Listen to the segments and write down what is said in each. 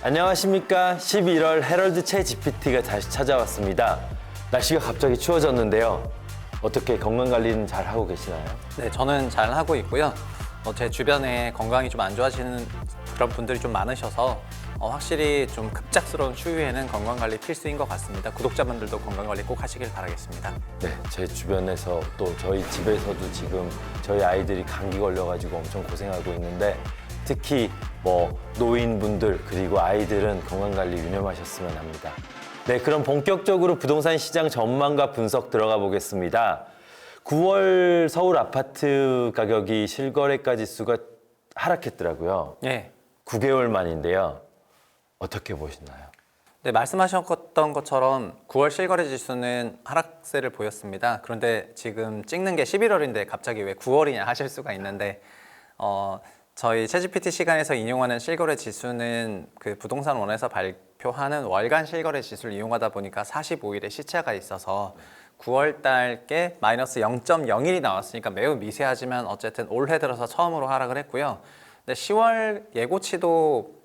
안녕하십니까. 11월 헤럴드 챗 GPT가 다시 찾아왔습니다. 날씨가 갑자기 추워졌는데요. 어떻게 건강관리는 잘 하고 계시나요? 네, 저는 잘 하고 있고요. 제 주변에 건강이 좀 안 좋아지는 그런 분들이 좀 많으셔서 확실히 좀 급작스러운 추위에는 건강관리 필수인 것 같습니다. 구독자분들도 건강관리 꼭 하시길 바라겠습니다. 네, 제 주변에서 또 저희 집에서도 지금 저희 아이들이 감기 걸려가지고 엄청 고생하고 있는데 특히 노인분들 그리고 아이들은 건강관리 유념하셨으면 합니다. 네, 그럼 본격적으로 부동산 시장 전망과 분석 들어가 보겠습니다. 9월 서울 아파트 가격이 실거래가 지수가 하락했더라고요. 네. 9개월 만인데요. 어떻게 보시나요? 네, 말씀하셨던 것처럼 9월 실거래 지수는 하락세를 보였습니다. 그런데 지금 찍는 게 11월인데 갑자기 왜 9월이냐 하실 수가 있는데 저희 챗GPT 시간에서 인용하는 실거래 지수는 그 부동산 원에서 발표하는 월간 실거래 지수를 이용하다 보니까 45일의 시차가 있어서 9월 달께 마이너스 0.01이 나왔으니까 매우 미세하지만 어쨌든 올해 들어서 처음으로 하락을 했고요. 근데 10월 예고치도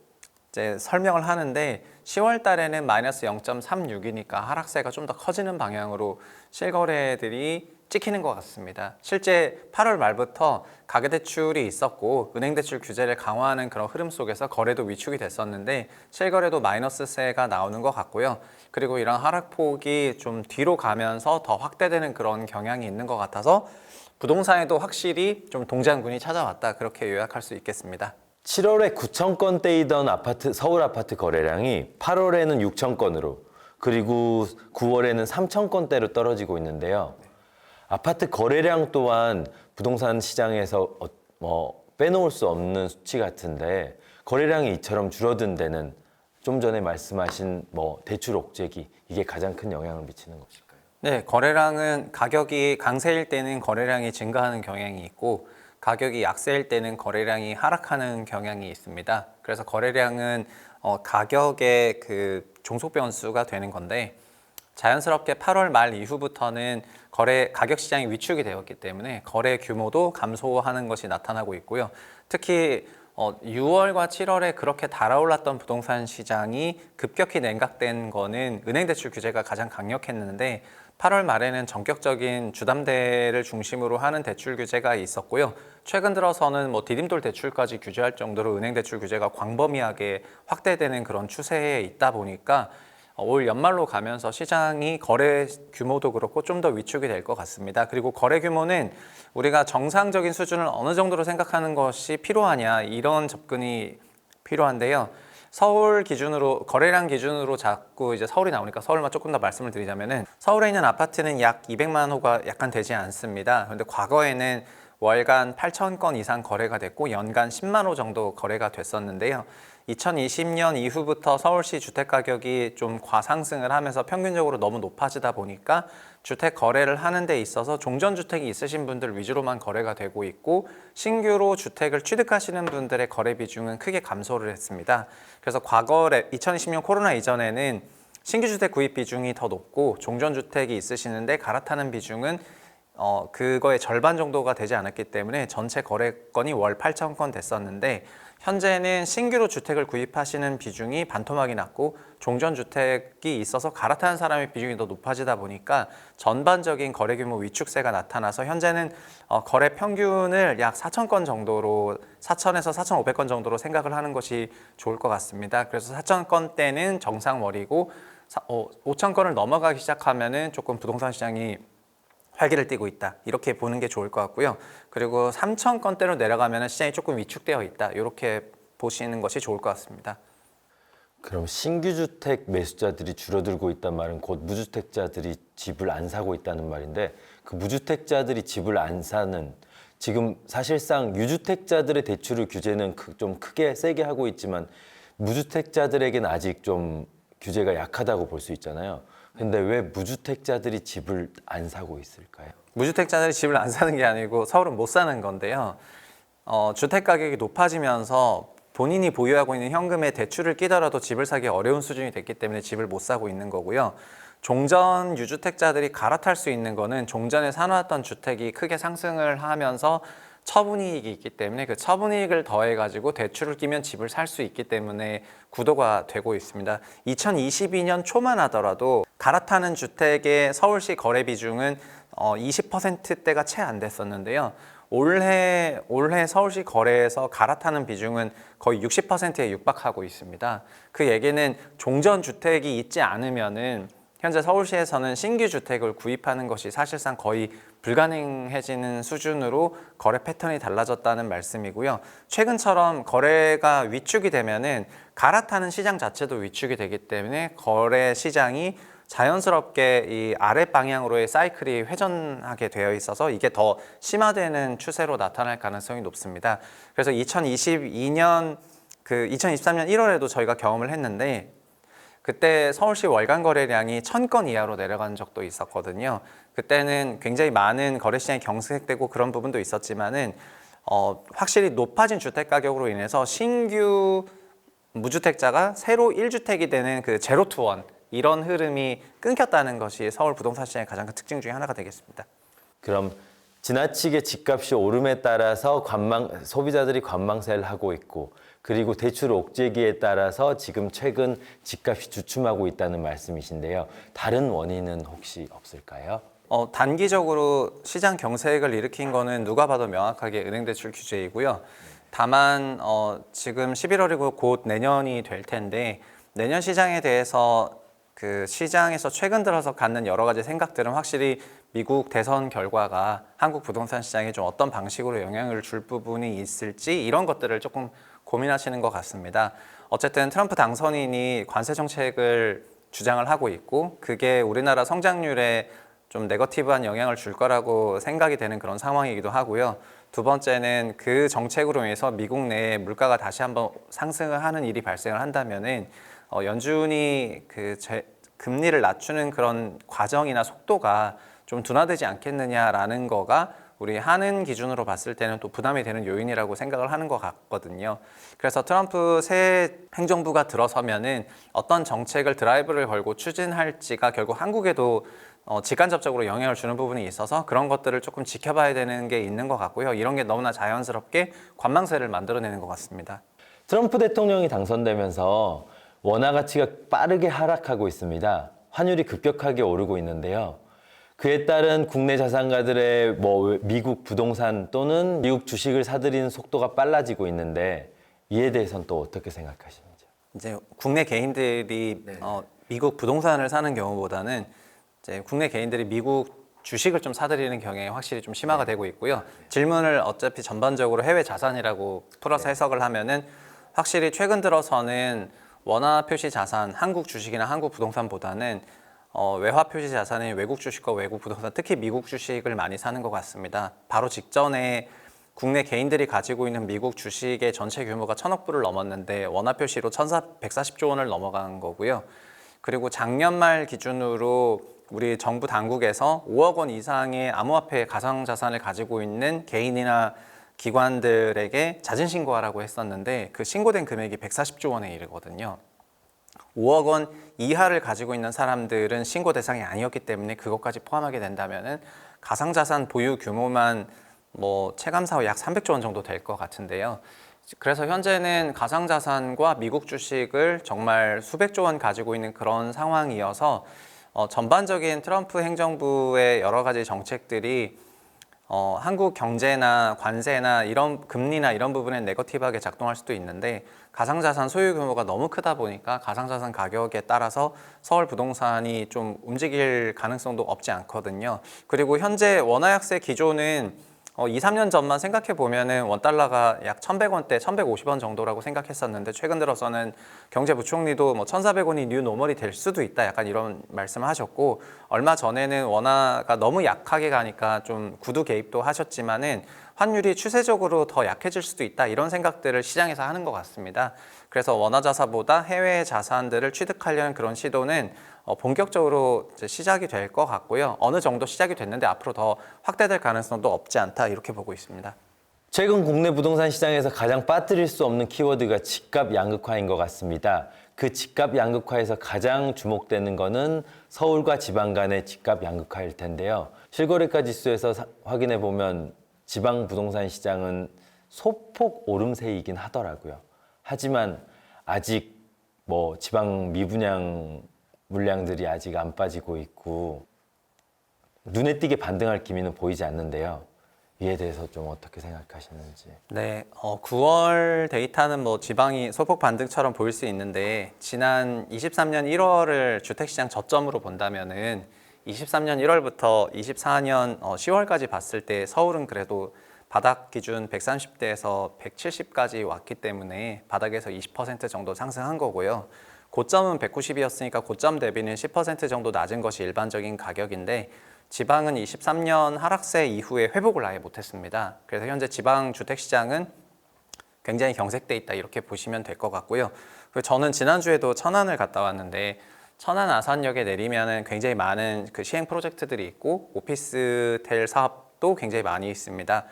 이제 설명을 하는데 10월 달에는 마이너스 0.36이니까 하락세가 좀 더 커지는 방향으로 실거래들이 찍히는 것 같습니다. 실제 8월 말부터 가계대출이 있었고 은행대출 규제를 강화하는 그런 흐름 속에서 거래도 위축이 됐었는데 실거래도 마이너스세가 나오는 것 같고요. 그리고 이런 하락폭이 좀 뒤로 가면서 더 확대되는 그런 경향이 있는 것 같아서 부동산에도 확실히 좀 동장군이 찾아왔다 그렇게 요약할 수 있겠습니다. 7월에 9천 건대이던 서울 아파트 거래량이 8월에는 6천 건으로 그리고 9월에는 3천 건대로 떨어지고 있는데요. 아파트 거래량 또한 부동산 시장에서 빼놓을 수 없는 수치 같은데 거래량이 이처럼 줄어든 데는 좀 전에 말씀하신 대출 옥죄기 이게 가장 큰 영향을 미치는 것일까요? 네, 거래량은 가격이 강세일 때는 거래량이 증가하는 경향이 있고 가격이 약세일 때는 거래량이 하락하는 경향이 있습니다. 그래서 거래량은 가격의 그 종속 변수가 되는 건데 자연스럽게 8월 말 이후부터는 가격 시장이 위축이 되었기 때문에 거래 규모도 감소하는 것이 나타나고 있고요. 특히 6월과 7월에 그렇게 달아올랐던 부동산 시장이 급격히 냉각된 거는 은행대출 규제가 가장 강력했는데 8월 말에는 전격적인 주담대를 중심으로 하는 대출 규제가 있었고요. 최근 들어서는 디딤돌 대출까지 규제할 정도로 은행대출 규제가 광범위하게 확대되는 그런 추세에 있다 보니까 올 연말로 가면서 시장이 거래 규모도 그렇고 좀 더 위축이 될 것 같습니다. 그리고 거래 규모는 우리가 정상적인 수준을 어느 정도로 생각하는 것이 필요하냐 이런 접근이 필요한데요. 서울 기준으로 거래량 기준으로 자꾸 이제 서울이 나오니까 서울만 조금 더 말씀을 드리자면은 서울에 있는 아파트는 약 200만 호가 약간 되지 않습니다. 그런데 과거에는 월간 8천 건 이상 거래가 됐고 연간 10만 호 정도 거래가 됐었는데요. 2020년 이후부터 서울시 주택 가격이 좀 과상승을 하면서 평균적으로 너무 높아지다 보니까 주택 거래를 하는 데 있어서 종전주택이 있으신 분들 위주로만 거래가 되고 있고 신규로 주택을 취득하시는 분들의 거래 비중은 크게 감소를 했습니다. 그래서 과거에 2020년 코로나 이전에는 신규 주택 구입 비중이 더 높고 종전주택이 있으시는데 갈아타는 비중은 그거의 절반 정도가 되지 않았기 때문에 전체 거래건이 월 8천 건 됐었는데 현재는 신규로 주택을 구입하시는 비중이 반토막이 났고 종전주택이 있어서 갈아타는 사람의 비중이 더 높아지다 보니까 전반적인 거래 규모 위축세가 나타나서 현재는 거래 평균을 약 4천 건 정도로 4천에서 4,500건 정도로 생각을 하는 것이 좋을 것 같습니다. 그래서 4천 건대는 정상월이고 5천 건을 넘어가기 시작하면은 조금 부동산 시장이 활기를 띠고 있다 이렇게 보는 게 좋을 것 같고요. 그리고 3천 건대로 내려가면 시장이 조금 위축되어 있다 이렇게 보시는 것이 좋을 것 같습니다. 그럼 신규 주택 매수자들이 줄어들고 있단 말은 곧 무주택자들이 집을 안 사고 있다는 말인데 그 무주택자들이 집을 안 사는 지금 사실상 유주택자들의 대출을 규제는 좀 크게 세게 하고 있지만 무주택자들에게는 아직 좀 규제가 약하다고 볼 수 있잖아요. 근데 왜 무주택자들이 집을 안 사고 있을까요? 무주택자들이 집을 안 사는 게 아니고 서울은 못 사는 건데요. 주택 가격이 높아지면서 본인이 보유하고 있는 현금에 대출을 끼더라도 집을 사기 어려운 수준이 됐기 때문에 집을 못 사고 있는 거고요. 종전 유주택자들이 갈아탈 수 있는 거는 종전에 사놓았던 주택이 크게 상승을 하면서 처분이익이 있기 때문에 그 처분이익을 더해가지고 대출을 끼면 집을 살 수 있기 때문에 구도가 되고 있습니다. 2022년 초만 하더라도 갈아타는 주택의 서울시 거래 비중은 20%대가 채 안 됐었는데요. 올해 서울시 거래에서 갈아타는 비중은 거의 60%에 육박하고 있습니다. 그 얘기는 종전 주택이 있지 않으면은 현재 서울시에서는 신규 주택을 구입하는 것이 사실상 거의 불가능해지는 수준으로 거래 패턴이 달라졌다는 말씀이고요. 최근처럼 거래가 위축이 되면은 갈아타는 시장 자체도 위축이 되기 때문에 거래 시장이 자연스럽게 이 아래 방향으로의 사이클이 회전하게 되어 있어서 이게 더 심화되는 추세로 나타날 가능성이 높습니다. 그래서 2023년 1월에도 저희가 경험을 했는데 그때 서울시 월간 거래량이 1000건 이하로 내려간 적도 있었거든요. 그때는 굉장히 많은 거래 시장이 경색되고 그런 부분도 있었지만은 확실히 높아진 주택 가격으로 인해서 신규 무주택자가 새로 1주택이 되는 그 제로 투 원 이런 흐름이 끊겼다는 것이 서울 부동산 시장의 가장 큰 특징 중에 하나가 되겠습니다. 그럼 지나치게 집값이 오름에 따라서 소비자들이 관망세를 하고 있고 그리고 대출 옥죄기에 따라서 지금 최근 집값이 주춤하고 있다는 말씀이신데요. 다른 원인은 혹시 없을까요? 단기적으로 시장 경색을 일으킨 거는 누가 봐도 명확하게 은행대출 규제이고요. 다만 지금 11월이고 곧 내년이 될 텐데 내년 시장에 대해서 그 시장에서 최근 들어서 갖는 여러 가지 생각들은 확실히 미국 대선 결과가 한국 부동산 시장에 좀 어떤 방식으로 영향을 줄 부분이 있을지 이런 것들을 조금 고민하시는 것 같습니다. 어쨌든 트럼프 당선인이 관세 정책을 주장을 하고 있고 그게 우리나라 성장률에 좀 네거티브한 영향을 줄 거라고 생각이 되는 그런 상황이기도 하고요. 두 번째는 그 정책으로 인해서 미국 내에 물가가 다시 한번 상승을 하는 일이 발생을 한다면은 연준이 금리를 낮추는 그런 과정이나 속도가 좀 둔화되지 않겠느냐라는 거가 우리 한은 기준으로 봤을 때는 또 부담이 되는 요인이라고 생각을 하는 것 같거든요. 그래서 트럼프 새 행정부가 들어서면은 어떤 정책을 드라이브를 걸고 추진할지가 결국 한국에도 직간접적으로 영향을 주는 부분이 있어서 그런 것들을 조금 지켜봐야 되는 게 있는 것 같고요. 이런 게 너무나 자연스럽게 관망세를 만들어내는 것 같습니다. 트럼프 대통령이 당선되면서 원화 가치가 빠르게 하락하고 있습니다. 환율이 급격하게 오르고 있는데요. 그에 따른 국내 자산가들의 미국 부동산 또는 미국 주식을 사들이는 속도가 빨라지고 있는데 이에 대해서는 또 어떻게 생각하시는지요? 이제 국내 개인들이 미국 부동산을 사는 경우보다는 이제 국내 개인들이 미국 주식을 좀 사들이는 경향이 확실히 좀 심화가 되고 있고요. 질문을 어차피 전반적으로 해외 자산이라고 풀어서 해석을 하면은 확실히 최근 들어서는 원화 표시 자산, 한국 주식이나 한국 부동산보다는 외화 표시 자산인 외국 주식과 외국 부동산, 특히 미국 주식을 많이 사는 것 같습니다. 바로 직전에 국내 개인들이 가지고 있는 미국 주식의 전체 규모가 1000억 불을 넘었는데 원화 표시로 140조 원을 넘어간 거고요. 그리고 작년 말 기준으로 우리 정부 당국에서 5억 원 이상의 암호화폐 가상자산을 가지고 있는 개인이나 기관들에게 자진 신고하라고 했었는데 그 신고된 금액이 140조 원에 이르거든요. 5억 원 이하를 가지고 있는 사람들은 신고 대상이 아니었기 때문에 그것까지 포함하게 된다면은 가상자산 보유 규모만 체감사로 약 300조 원 정도 될 것 같은데요. 그래서 현재는 가상자산과 미국 주식을 정말 수백조 원 가지고 있는 그런 상황이어서 전반적인 트럼프 행정부의 여러 가지 정책들이 한국 경제나 관세나 이런 금리나 이런 부분에 네거티브하게 작동할 수도 있는데 가상자산 소유 규모가 너무 크다 보니까 가상자산 가격에 따라서 서울 부동산이 좀 움직일 가능성도 없지 않거든요. 그리고 현재 원화 약세 기조는 2, 3년 전만 생각해 보면은 원달러가 약 1,100원대, 1,150원 정도라고 생각했었는데 최근 들어서는 경제부총리도 1,400원이 뉴 노멀이 될 수도 있다 약간 이런 말씀을 하셨고 얼마 전에는 원화가 너무 약하게 가니까 좀 구두 개입도 하셨지만은 환율이 추세적으로 더 약해질 수도 있다 이런 생각들을 시장에서 하는 것 같습니다. 그래서 원화 자산보다 해외 자산들을 취득하려는 그런 시도는 본격적으로 이제 시작이 될 것 같고요. 어느 정도 시작이 됐는데 앞으로 더 확대될 가능성도 없지 않다 이렇게 보고 있습니다. 최근 국내 부동산 시장에서 가장 빠뜨릴 수 없는 키워드가 집값 양극화인 것 같습니다. 그 집값 양극화에서 가장 주목되는 것은 서울과 지방 간의 집값 양극화일 텐데요. 실거래가 지수에서 확인해 보면 지방 부동산 시장은 소폭 오름세이긴 하더라고요. 하지만 아직 뭐 지방 미분양 물량들이 아직 안 빠지고 있고 눈에 띄게 반등할 기미는 보이지 않는데요. 이에 대해서 좀 어떻게 생각하시는지. 네, 9월 데이터는 뭐 지방이 소폭 반등처럼 보일 수 있는데 지난 23년 1월을 주택시장 저점으로 본다면은 23년 1월부터 24년 10월까지 봤을 때 서울은 그래도 바닥 기준 130대에서 170까지 왔기 때문에 바닥에서 20% 정도 상승한 거고요. 고점은 190이었으니까 고점 대비는 10% 정도 낮은 것이 일반적인 가격인데 지방은 23년 하락세 이후에 회복을 아예 못했습니다. 그래서 현재 지방 주택시장은 굉장히 경색돼 있다 이렇게 보시면 될 것 같고요. 그리고 저는 지난주에도 천안을 갔다 왔는데 천안 아산역에 내리면은 굉장히 많은 그 시행 프로젝트들이 있고 오피스텔 사업도 굉장히 많이 있습니다.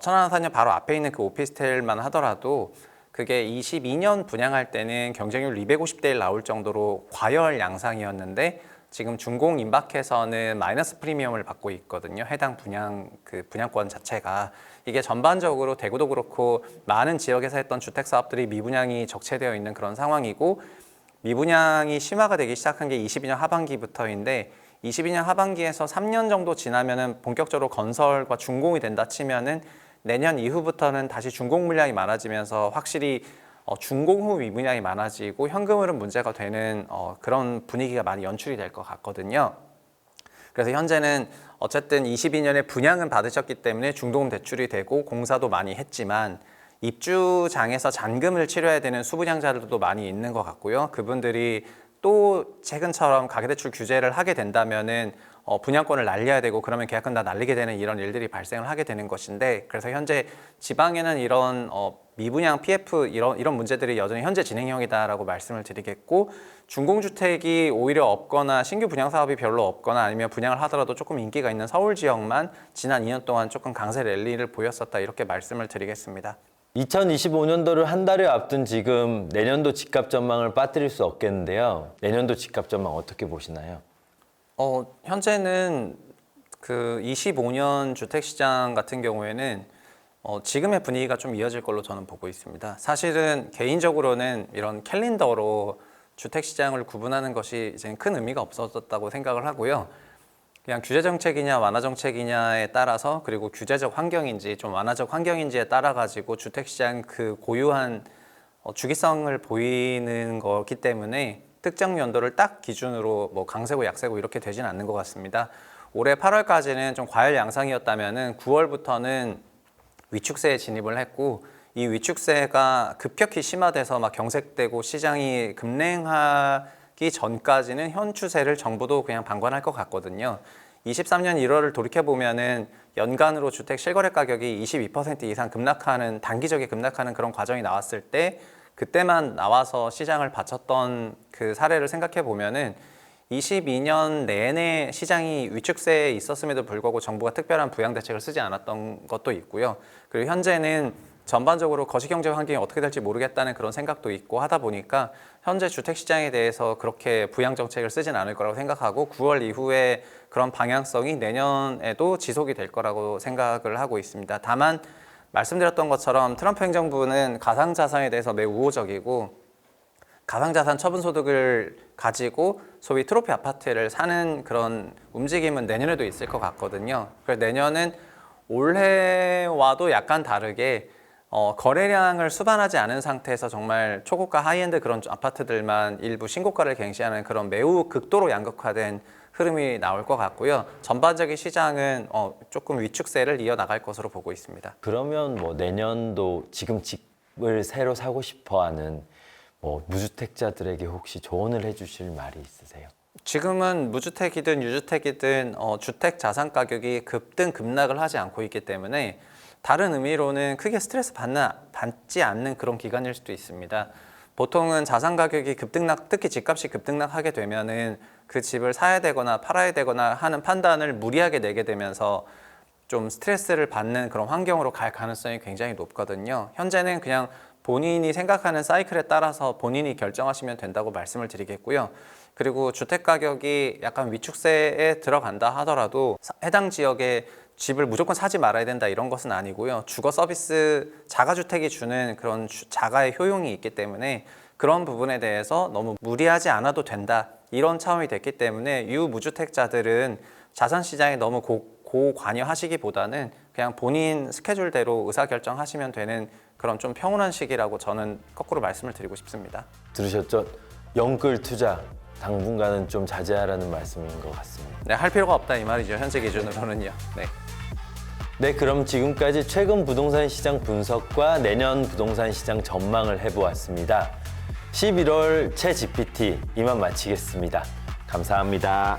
천안 아산역 바로 앞에 있는 그 오피스텔만 하더라도 그게 22년 분양할 때는 경쟁률 250대 1 나올 정도로 과열 양상이었는데 지금 준공 임박해서는 마이너스 프리미엄을 받고 있거든요. 해당 분양권 자체가 이게 전반적으로 대구도 그렇고 많은 지역에서 했던 주택 사업들이 미분양이 적체되어 있는 그런 상황이고 미분양이 심화가 되기 시작한 게 22년 하반기부터인데 22년 하반기에서 3년 정도 지나면은 본격적으로 건설과 준공이 된다 치면은 내년 이후부터는 다시 준공 물량이 많아지면서 확실히 준공 후 미분양이 많아지고 현금 흐름 문제가 되는 그런 분위기가 많이 연출이 될 것 같거든요. 그래서 현재는 어쨌든 22년에 분양은 받으셨기 때문에 중도금 대출이 되고 공사도 많이 했지만 입주장에서 잔금을 치러야 되는 수분양자들도 많이 있는 것 같고요. 그분들이 또 최근처럼 가계대출 규제를 하게 된다면은 분양권을 날려야 되고 그러면 계약금 다 날리게 되는 이런 일들이 발생을 하게 되는 것인데 그래서 현재 지방에는 이런 미분양 PF 이런 문제들이 여전히 현재 진행형이다라고 말씀을 드리겠고 준공주택이 오히려 없거나 신규 분양 사업이 별로 없거나 아니면 분양을 하더라도 조금 인기가 있는 서울 지역만 지난 2년 동안 조금 강세 랠리를 보였었다 이렇게 말씀을 드리겠습니다. 2025년도를 한 달여 앞둔 지금 내년도 집값 전망을 빠뜨릴 수 없겠는데요. 내년도 집값 전망 어떻게 보시나요? 현재는 그 25년 주택시장 같은 경우에는 지금의 분위기가 좀 이어질 걸로 저는 보고 있습니다. 사실은 개인적으로는 이런 캘린더로 주택시장을 구분하는 것이 이제 큰 의미가 없어졌다고 생각을 하고요. 그냥 규제 정책이냐 완화 정책이냐에 따라서 그리고 규제적 환경인지 좀 완화적 환경인지에 따라 가지고 주택시장 그 고유한 주기성을 보이는 거기 때문에 특정 연도를 딱 기준으로 뭐 강세고 약세고 이렇게 되지는 않는 것 같습니다. 올해 8월까지는 좀 과열 양상이었다면은 9월부터는 위축세에 진입을 했고 이 위축세가 급격히 심화돼서 막 경색되고 시장이 급냉하기 전까지는 현 추세를 정부도 그냥 방관할 것 같거든요. 23년 1월을 돌이켜 보면은 연간으로 주택 실거래 가격이 22% 이상 급락하는 단기적인 급락하는 그런 과정이 나왔을 때 그때만 나와서 시장을 바쳤던 그 사례를 생각해 보면은 22년 내내 시장이 위축세에 있었음에도 불구하고 정부가 특별한 부양 대책을 쓰지 않았던 것도 있고요. 그리고 현재는 전반적으로 거시경제 환경이 어떻게 될지 모르겠다는 그런 생각도 있고 하다 보니까 현재 주택시장에 대해서 그렇게 부양 정책을 쓰진 않을 거라고 생각하고 9월 이후에 그런 방향성이 내년에도 지속이 될 거라고 생각을 하고 있습니다. 다만 말씀드렸던 것처럼 트럼프 행정부는 가상자산에 대해서 매우 우호적이고 가상자산 처분소득을 가지고 소위 트로피 아파트를 사는 그런 움직임은 내년에도 있을 것 같거든요. 그래서 내년은 올해와도 약간 다르게 거래량을 수반하지 않은 상태에서 정말 초고가 하이엔드 그런 아파트들만 일부 신고가를 갱신하는 그런 매우 극도로 양극화된 흐름이 나올 것 같고요. 전반적인 시장은 조금 위축세를 이어나갈 것으로 보고 있습니다. 그러면 뭐 내년도 지금 집을 새로 사고 싶어하는 뭐 무주택자들에게 혹시 조언을 해주실 말이 있으세요? 지금은 무주택이든 유주택이든 주택 자산 가격이 급등 급락을 하지 않고 있기 때문에 다른 의미로는 크게 스트레스 받지 않는 그런 기간일 수도 있습니다. 보통은 자산 가격이 급등락, 특히 집값이 급등락하게 되면은 그 집을 사야 되거나 팔아야 되거나 하는 판단을 무리하게 내게 되면서 좀 스트레스를 받는 그런 환경으로 갈 가능성이 굉장히 높거든요. 현재는 그냥 본인이 생각하는 사이클에 따라서 본인이 결정하시면 된다고 말씀을 드리겠고요. 그리고 주택 가격이 약간 위축세에 들어간다 하더라도 해당 지역의 집을 무조건 사지 말아야 된다 이런 것은 아니고요. 주거 서비스 자가주택이 주는 그런 자가의 효용이 있기 때문에 그런 부분에 대해서 너무 무리하지 않아도 된다 이런 차원이 됐기 때문에 유무주택자들은 자산시장에 너무 고관여하시기보다는 그냥 본인 스케줄대로 의사결정하시면 되는 그런 좀 평온한 시기라고 저는 거꾸로 말씀을 드리고 싶습니다. 들으셨죠? 영끌 투자 당분간은 좀 자제하라는 말씀인 것 같습니다. 네, 할 필요가 없다 이 말이죠. 현재 기준으로는요. 네. 네, 그럼 지금까지 최근 부동산 시장 분석과 내년 부동산 시장 전망을 해보았습니다. 11월 채 GPT 이만 마치겠습니다. 감사합니다.